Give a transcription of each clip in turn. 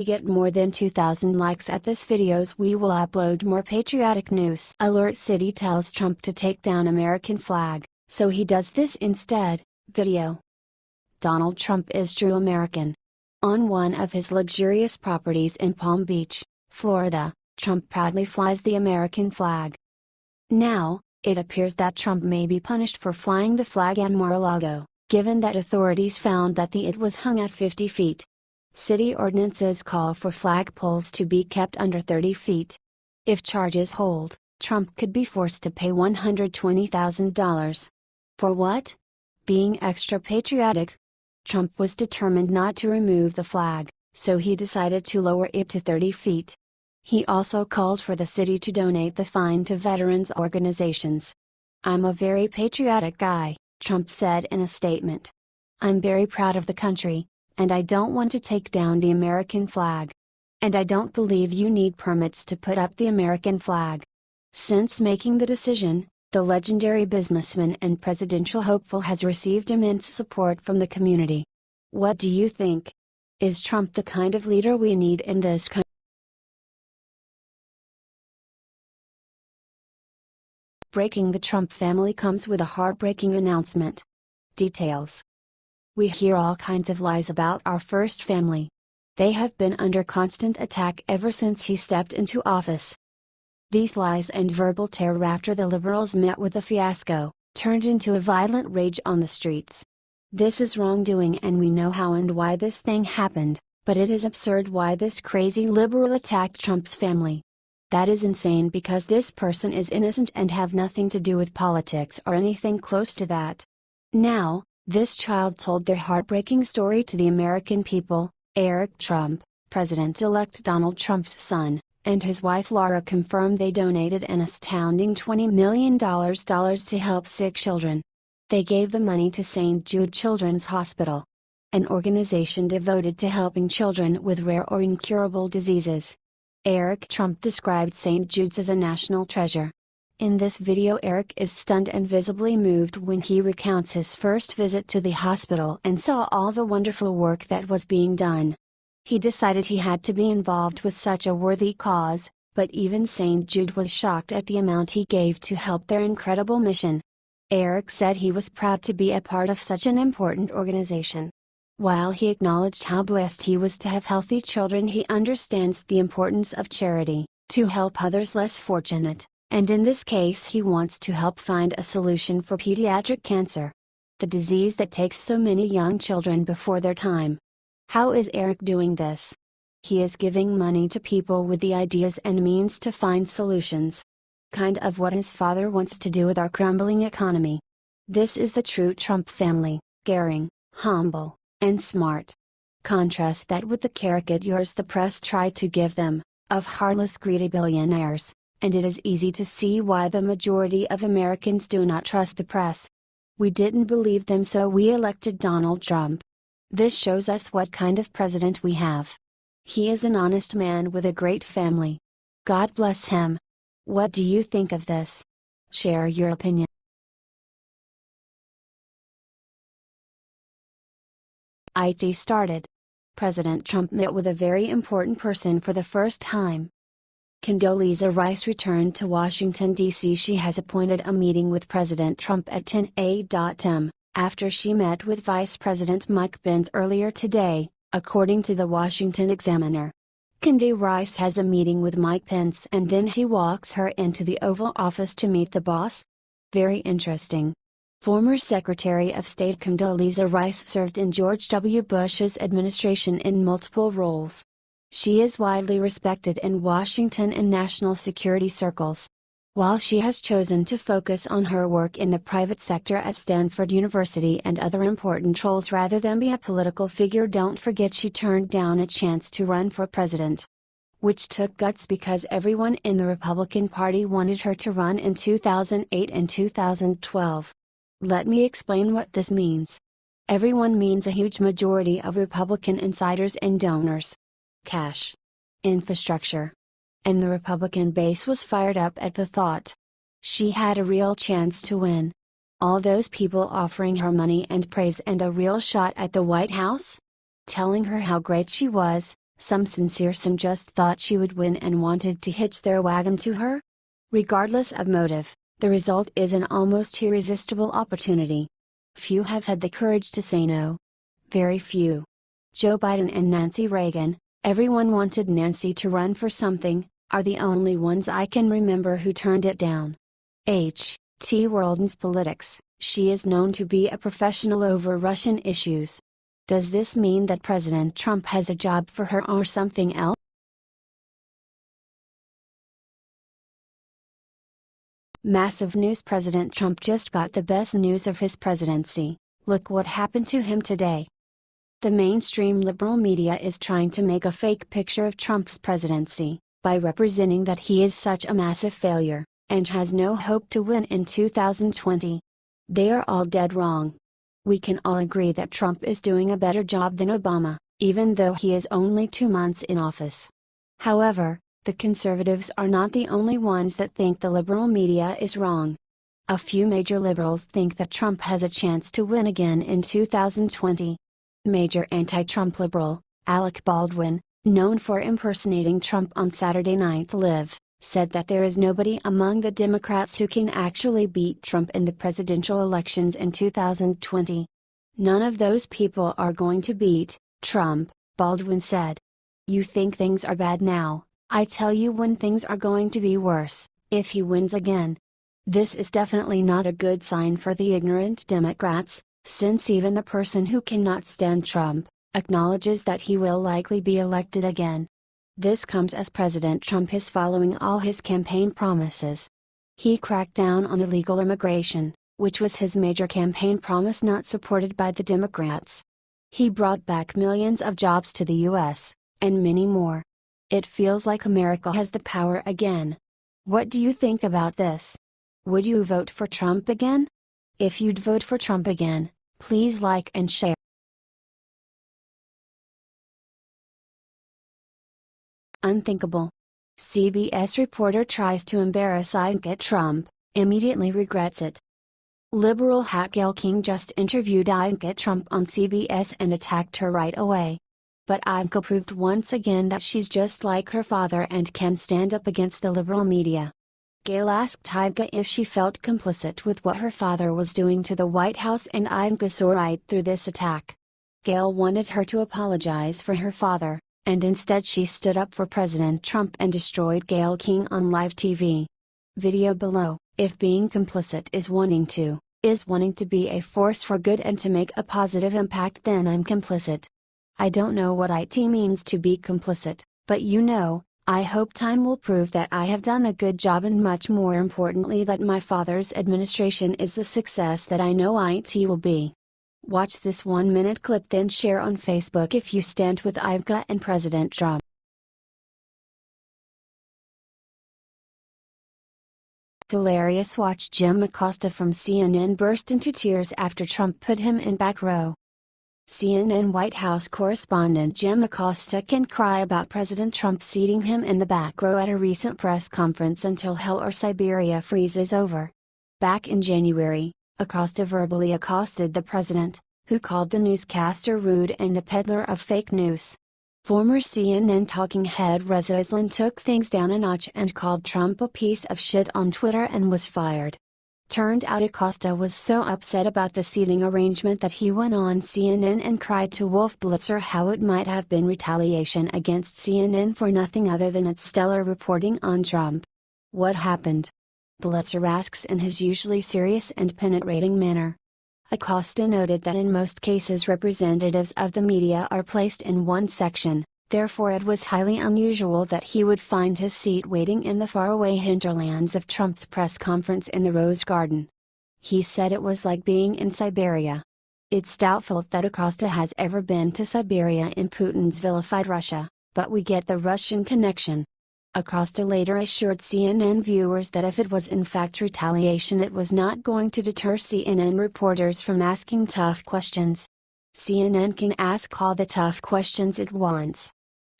we get more than 2,000 likes at this videos, we will upload more patriotic news. Alert City tells Trump to take down American flag, so he does this instead. Video. Donald Trump is true American. On one of his luxurious properties in Palm Beach, Florida, Trump proudly flies the American flag. Now, it appears that Trump may be punished for flying the flag at Mar-a-Lago, given that authorities found that it was hung at 50 feet. City ordinances call for flagpoles to be kept under 30 feet. If charges hold, Trump could be forced to pay $120,000. For what? Being extra patriotic? Trump was determined not to remove the flag, so he decided to lower it to 30 feet. He also called for the city to donate the fine to veterans organizations. "I'm a very patriotic guy," Trump said in a statement. "I'm very proud of the country, and I don't want to take down the American flag. And I don't believe you need permits to put up the American flag." Since making the decision, the legendary businessman and presidential hopeful has received immense support from the community. What do you think? Is Trump the kind of leader we need in this country? Breaking: the Trump family comes with a heartbreaking announcement. Details. We hear all kinds of lies about our first family. They have been under constant attack ever since he stepped into office. These lies and verbal terror after the liberals met with a fiasco, turned into a violent rage on the streets. This is wrongdoing and we know how and why this thing happened, but it is absurd why this crazy liberal attacked Trump's family. That is insane because this person is innocent and have nothing to do with politics or anything close to that. Now, this child told their heartbreaking story to the American people. Eric Trump, President-elect Donald Trump's son, and his wife Laura confirmed they donated an astounding $20 million to help sick children. They gave the money to St. Jude Children's Hospital, an organization devoted to helping children with rare or incurable diseases. Eric Trump described St. Jude's as a national treasure. In this video, Eric is stunned and visibly moved when he recounts his first visit to the hospital and saw all the wonderful work that was being done. He decided he had to be involved with such a worthy cause, but even St. Jude was shocked at the amount he gave to help their incredible mission. Eric said he was proud to be a part of such an important organization. While he acknowledged how blessed he was to have healthy children, he understands the importance of charity, to help others less fortunate. And in this case he wants to help find a solution for pediatric cancer, the disease that takes so many young children before their time. How is Eric doing this? He is giving money to people with the ideas and means to find solutions. Kind of what his father wants to do with our crumbling economy. This is the true Trump family, caring, humble, and smart. Contrast that with the caricatures the press tried to give them, of heartless greedy billionaires. And it is easy to see why the majority of Americans do not trust the press. We didn't believe them, so we elected Donald Trump. This shows us what kind of president we have. He is an honest man with a great family. God bless him. What do you think of this? Share your opinion. IT started. President Trump met with a very important person for the first time. Condoleezza Rice returned to Washington, D.C. She has appointed a meeting with President Trump at 10 a.m., after she met with Vice President Mike Pence earlier today, according to the Washington Examiner. Condoleezza Rice has a meeting with Mike Pence and then he walks her into the Oval Office to meet the boss? Very interesting. Former Secretary of State Condoleezza Rice served in George W. Bush's administration in multiple roles. She is widely respected in Washington and national security circles. While she has chosen to focus on her work in the private sector at Stanford University and other important roles rather than be a political figure, don't forget she turned down a chance to run for president. Which took guts because everyone in the Republican Party wanted her to run in 2008 and 2012. Let me explain what this means. Everyone means a huge majority of Republican insiders and donors. Cash. Infrastructure. And the Republican base was fired up at the thought. She had a real chance to win. All those people offering her money and praise and a real shot at the White House? Telling her how great she was, Some just thought she would win and wanted to hitch their wagon to her? Regardless of motive, the result is an almost irresistible opportunity. Few have had the courage to say no. Very few. Joe Biden and Nancy Reagan, everyone wanted Nancy to run for something, are the only ones I can remember who turned it down. T. World's politics, she is known to be a professional over Russian issues. Does this mean that President Trump has a job for her or something else? Massive news: President Trump just got the best news of his presidency. Look what happened to him today. The mainstream liberal media is trying to make a fake picture of Trump's presidency, by representing that he is such a massive failure, and has no hope to win in 2020. They are all dead wrong. We can all agree that Trump is doing a better job than Obama, even though he is only 2 months in office. However, the conservatives are not the only ones that think the liberal media is wrong. A few major liberals think that Trump has a chance to win again in 2020. Major anti-Trump liberal, Alec Baldwin, known for impersonating Trump on Saturday Night Live, said that there is nobody among the Democrats who can actually beat Trump in the presidential elections in 2020. None of those people are going to beat Trump, Baldwin said. You think things are bad now, I tell you when things are going to be worse, if he wins again. This is definitely not a good sign for the ignorant Democrats, since even the person who cannot stand Trump, acknowledges that he will likely be elected again. This comes as President Trump is following all his campaign promises. He cracked down on illegal immigration, which was his major campaign promise not supported by the Democrats. He brought back millions of jobs to the U.S., and many more. It feels like America has the power again. What do you think about this? Would you vote for Trump again? If you'd vote for Trump again, please like and share. Unthinkable. CBS reporter tries to embarrass Ivanka Trump, immediately regrets it. Liberal hack Gayle King just interviewed Ivanka Trump on CBS and attacked her right away. But Ivanka proved once again that she's just like her father and can stand up against the liberal media. Gayle asked Ivanka if she felt complicit with what her father was doing to the White House, and Ivanka saw right through this attack. Gayle wanted her to apologize for her father, and instead she stood up for President Trump and destroyed Gayle King on live TV. Video below. If being complicit is wanting to be a force for good and to make a positive impact, then I'm complicit. I don't know what it means to be complicit, but I hope time will prove that I have done a good job, and much more importantly that my father's administration is the success that I know it will be. Watch this 1-minute clip, then share on Facebook if you stand with Ivanka and President Trump. Hilarious. Watch Jim Acosta from CNN burst into tears after Trump put him in back row. CNN White House correspondent Jim Acosta can cry about President Trump seating him in the back row at a recent press conference until hell or Siberia freezes over. Back in January, Acosta verbally accosted the president, who called the newscaster rude and a peddler of fake news. Former CNN talking head Reza Islam took things down a notch and called Trump a piece of shit on Twitter and was fired. Turned out Acosta was so upset about the seating arrangement that he went on CNN and cried to Wolf Blitzer how it might have been retaliation against CNN for nothing other than its stellar reporting on Trump. What happened? Blitzer asks in his usually serious and penetrating manner. Acosta noted that in most cases representatives of the media are placed in one section, therefore it was highly unusual that he would find his seat waiting in the faraway hinterlands of Trump's press conference in the Rose Garden. He said it was like being in Siberia. It's doubtful that Acosta has ever been to Siberia in Putin's vilified Russia, but we get the Russian connection. Acosta later assured CNN viewers that if it was in fact retaliation, it was not going to deter CNN reporters from asking tough questions. CNN can ask all the tough questions it wants.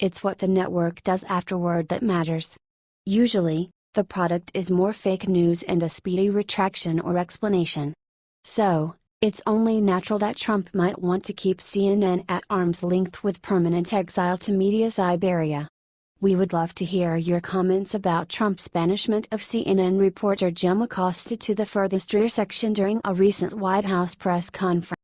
It's what the network does afterward that matters. Usually, the product is more fake news and a speedy retraction or explanation. So, It's only natural that Trump might want to keep CNN at arm's length with permanent exile to Media Siberia. We would love to hear your comments about Trump's banishment of CNN reporter Jim Acosta to the furthest rear section during a recent White House press conference.